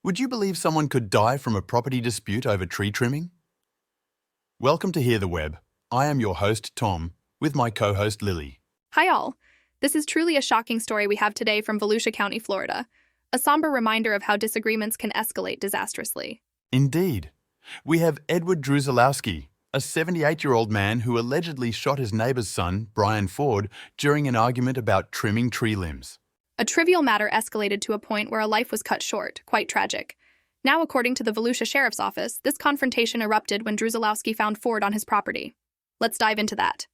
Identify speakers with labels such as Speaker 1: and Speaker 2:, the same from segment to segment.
Speaker 1: Would you believe someone could die from a property dispute over tree trimming? Welcome to Hear the Web. I am your host, Tom, with my co-host, Lily.
Speaker 2: Hi all. This is truly a shocking story we have today from Volusia County, Florida. A somber reminder of how disagreements can escalate disastrously.
Speaker 1: Indeed. We have Edward Druzilowski, a 78-year-old man who allegedly shot his neighbor's son, Brian Ford, during an argument about trimming tree limbs.
Speaker 2: A trivial matter escalated to a point where a life was cut short, quite tragic. Now, according to the Volusia Sheriff's Office, this confrontation erupted when Druzilowski found Ford on his property. Let's dive into that.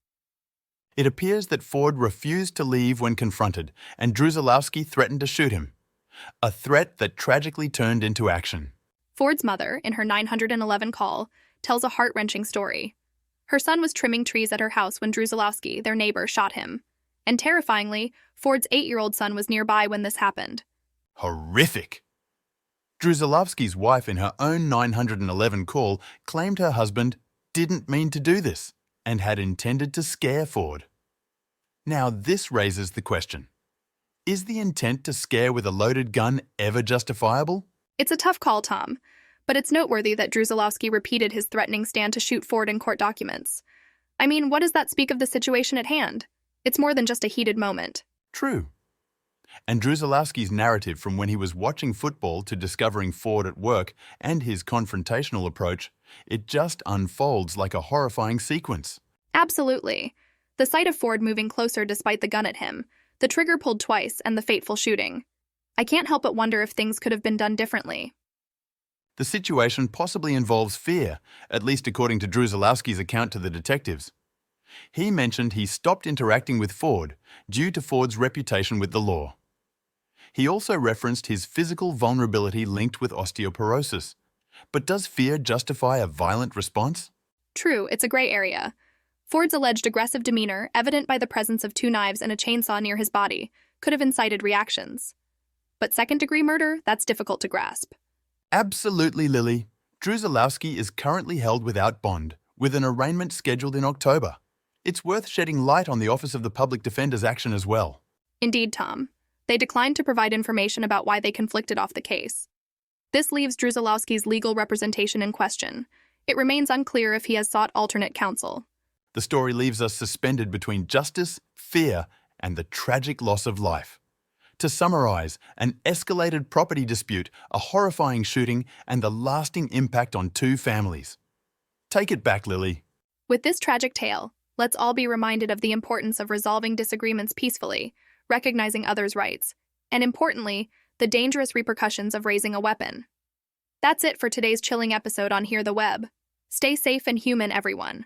Speaker 1: It appears that Ford refused to leave when confronted, and Druzilowski threatened to shoot him. A threat that tragically turned into action.
Speaker 2: Ford's mother, in her 911 call, tells a heart-wrenching story. Her son was trimming trees at her house when Druzilowski, their neighbor, shot him. And terrifyingly, Ford's 8-year-old son was nearby when this happened.
Speaker 1: Horrific! Druzilowski's wife, in her own 911 call, claimed her husband didn't mean to do this and had intended to scare Ford. Now, this raises the question. Is the intent to scare with a loaded gun ever justifiable?
Speaker 2: It's a tough call, Tom, but it's noteworthy that Druzilowski repeated his threatening stand to shoot Ford in court documents. I mean, what does that speak of the situation at hand? It's more than just a heated moment.
Speaker 1: True. And Druzilowski's narrative from when he was watching football to discovering Ford at work and his confrontational approach, it just unfolds like a horrifying sequence.
Speaker 2: Absolutely. The sight of Ford moving closer despite the gun at him, the trigger pulled twice, and the fateful shooting. I can't help but wonder if things could have been done differently.
Speaker 1: The situation possibly involves fear, at least according to Druzilowski's account to the detectives. He mentioned he stopped interacting with Ford due to Ford's reputation with the law. He also referenced his physical vulnerability linked with osteoporosis. But does fear justify a violent response?
Speaker 2: True, it's a gray area. Ford's alleged aggressive demeanor, evident by the presence of 2 knives and a chainsaw near his body, could have incited reactions. But second-degree murder, that's difficult to grasp.
Speaker 1: Absolutely, Lily. Druzilowski is currently held without bond, with an arraignment scheduled in October. It's worth shedding light on the Office of the Public Defender's action as well.
Speaker 2: Indeed, Tom. They declined to provide information about why they conflicted off the case. This leaves Druzilowski's legal representation in question. It remains unclear if he has sought alternate counsel.
Speaker 1: The story leaves us suspended between justice, fear, and the tragic loss of life. To summarize, an escalated property dispute, a horrifying shooting, and the lasting impact on 2 families. Take it back, Lily.
Speaker 2: With this tragic tale, let's all be reminded of the importance of resolving disagreements peacefully, recognizing others' rights, and importantly, the dangerous repercussions of raising a weapon. That's it for today's chilling episode on Hear the Web. Stay safe and human, everyone.